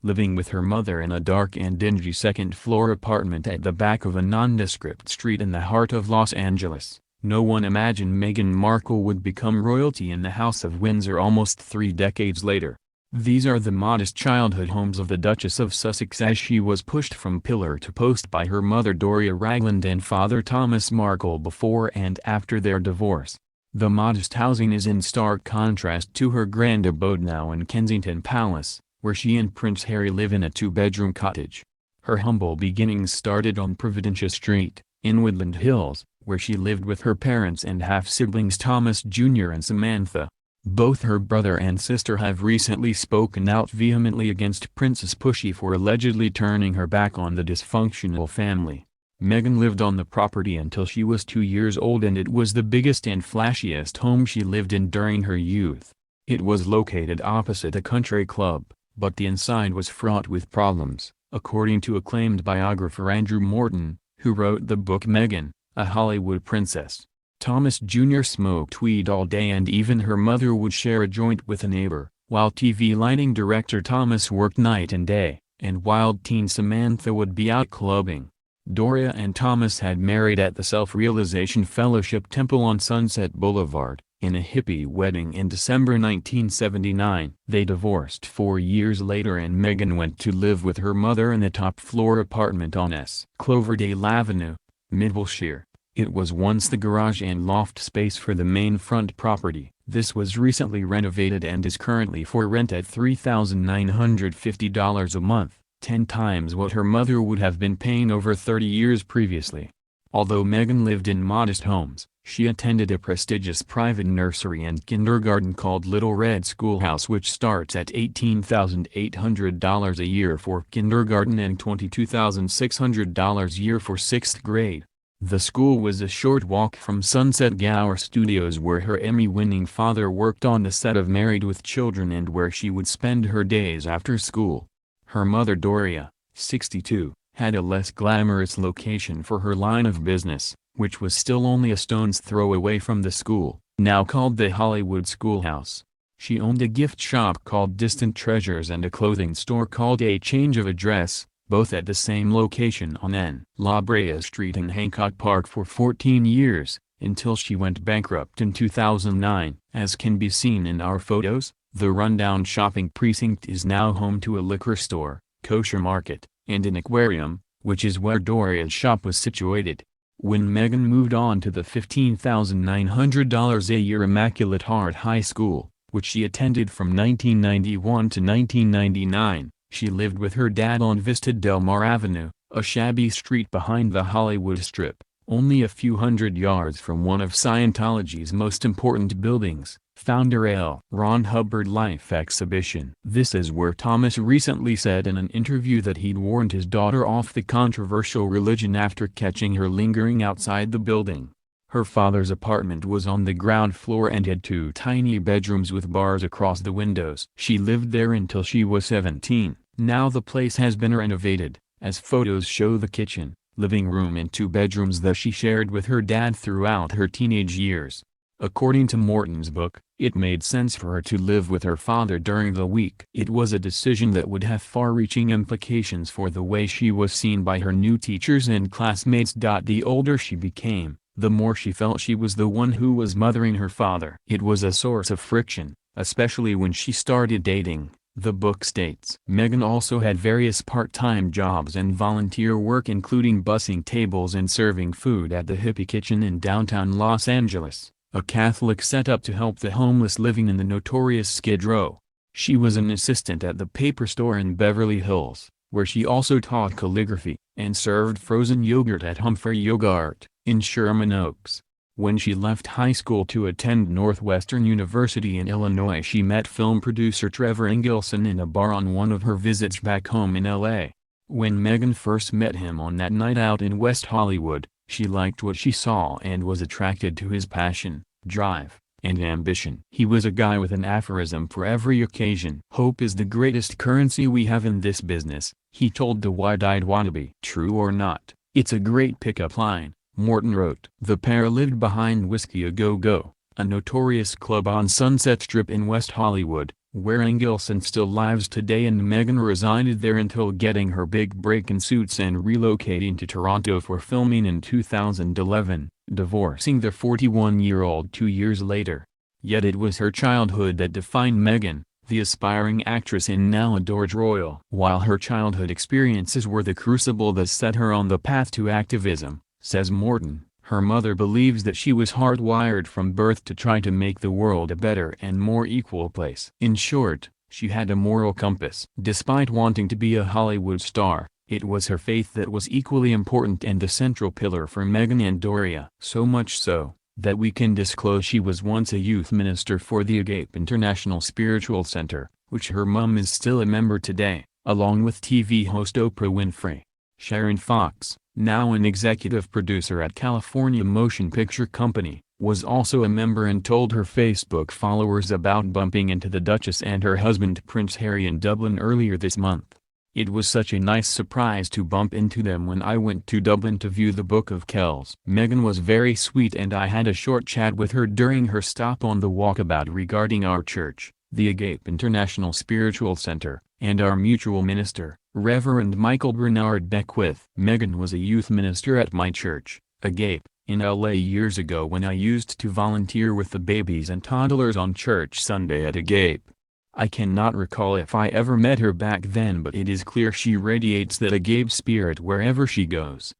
living with her mother in a dark and dingy second-floor apartment at the back of a nondescript street in the heart of Los Angeles. No one imagined Meghan Markle would become royalty in the House of Windsor almost 3 decades later. These are the modest childhood homes of the Duchess of Sussex as she was pushed from pillar to post by her mother Doria Ragland and father Thomas Markle before and after their divorce. The modest housing is in stark contrast to her grand abode now in Kensington Palace, where she and Prince Harry live in a 2-bedroom cottage. Her humble beginnings started on Providencia Street, in Woodland Hills, where she lived with her parents and half-siblings Thomas Jr. and Samantha. Both her brother and sister have recently spoken out vehemently against Princess Pushy for allegedly turning her back on the dysfunctional family. Meghan lived on the property until she was 2 years old, and it was the biggest and flashiest home she lived in during her youth. It was located opposite a country club, but the inside was fraught with problems, according to acclaimed biographer Andrew Morton, who wrote the book Meghan, a Hollywood Princess. Thomas Jr. smoked weed all day, and even her mother would share a joint with a neighbor, while TV lighting director Thomas worked night and day, and wild teen Samantha would be out clubbing. Doria and Thomas had married at the Self-Realization Fellowship Temple on Sunset Boulevard, in a hippie wedding in December 1979. They divorced 4 years later, and Meghan went to live with her mother in a top-floor apartment on S. Cloverdale Avenue, Mid-Wilshire. It was once the garage and loft space for the main front property. This was recently renovated and is currently for rent at $3,950 a month, 10 times what her mother would have been paying over 30 years previously. Although Meghan lived in modest homes, she attended a prestigious private nursery and kindergarten called Little Red Schoolhouse, which starts at $18,800 a year for kindergarten and $22,600 a year for 6th grade. The school was a short walk from Sunset Gower Studios, where her Emmy-winning father worked on the set of Married with Children and where she would spend her days after school. Her mother Doria, 62, had a less glamorous location for her line of business, which was still only a stone's throw away from the school, now called the Hollywood Schoolhouse. She owned a gift shop called Distant Treasures and a clothing store called A Change of Address, both at the same location on N. La Brea Street in Hancock Park for 14 years, until she went bankrupt in 2009. As can be seen in our photos, the rundown shopping precinct is now home to a liquor store, kosher market, and an aquarium, which is where Doria's shop was situated. When Meghan moved on to the $15,900 a year Immaculate Heart High School, which she attended from 1991 to 1999, she lived with her dad on Vista Del Mar Avenue, a shabby street behind the Hollywood Strip, only a few hundred yards from one of Scientology's most important buildings, Founder L. Ron Hubbard Life Exhibition. This is where Thomas recently said in an interview that he'd warned his daughter off the controversial religion after catching her lingering outside the building. Her father's apartment was on the ground floor and had 2 tiny bedrooms with bars across the windows. She lived there until she was 17. Now the place has been renovated, as photos show the kitchen, living room and 2 bedrooms that she shared with her dad throughout her teenage years. According to Morton's book, it made sense for her to live with her father during the week. It was a decision that would have far-reaching implications for the way she was seen by her new teachers and classmates. The older she became, the more she felt she was the one who was mothering her father. It was a source of friction, especially when she started dating, the book states. Meghan also had various part-time jobs and volunteer work, including bussing tables and serving food at the Hippie Kitchen in downtown Los Angeles, a Catholic setup to help the homeless living in the notorious Skid Row. She was an assistant at the paper store in Beverly Hills, where she also taught calligraphy, and served frozen yogurt at Humphrey Yogurt, in Sherman Oaks. When she left high school to attend Northwestern University in Illinois, she met film producer Trevor Engelson in a bar on one of her visits back home in L.A. When Meghan first met him on that night out in West Hollywood, she liked what she saw and was attracted to his passion, drive, and ambition. He was a guy with an aphorism for every occasion. "Hope is the greatest currency we have in this business," he told the wide-eyed wannabe. True or not, it's a great pickup line, Morton wrote. The pair lived behind Whiskey A Go Go, a notorious club on Sunset Strip in West Hollywood, where Ingelson still lives today, and Meghan resided there until getting her big break in Suits and relocating to Toronto for filming in 2011, divorcing the 41-year-old 2 years later. Yet it was her childhood that defined Meghan, the aspiring actress and now adored royal. While her childhood experiences were the crucible that set her on the path to activism, says Morton, her mother believes that she was hardwired from birth to try to make the world a better and more equal place. In short, she had a moral compass. Despite wanting to be a Hollywood star, it was her faith that was equally important and the central pillar for Meghan and Doria. So much so, that we can disclose she was once a youth minister for the Agape International Spiritual Center, which her mum is still a member today, along with TV host Oprah Winfrey. Sharon Fox, now an executive producer at California Motion Picture Company, was also a member and told her Facebook followers about bumping into the Duchess and her husband Prince Harry in Dublin earlier this month. It was such a nice surprise to bump into them when I went to Dublin to view the Book of Kells. Meghan was very sweet and I had a short chat with her during her stop on the walkabout regarding our church, the Agape International Spiritual Center, and our mutual minister, Reverend Michael Bernard Beckwith. Meghan was a youth minister at my church, Agape, in LA years ago when I used to volunteer with the babies and toddlers on church Sunday at Agape. I cannot recall if I ever met her back then, but it is clear she radiates that Agape spirit wherever she goes.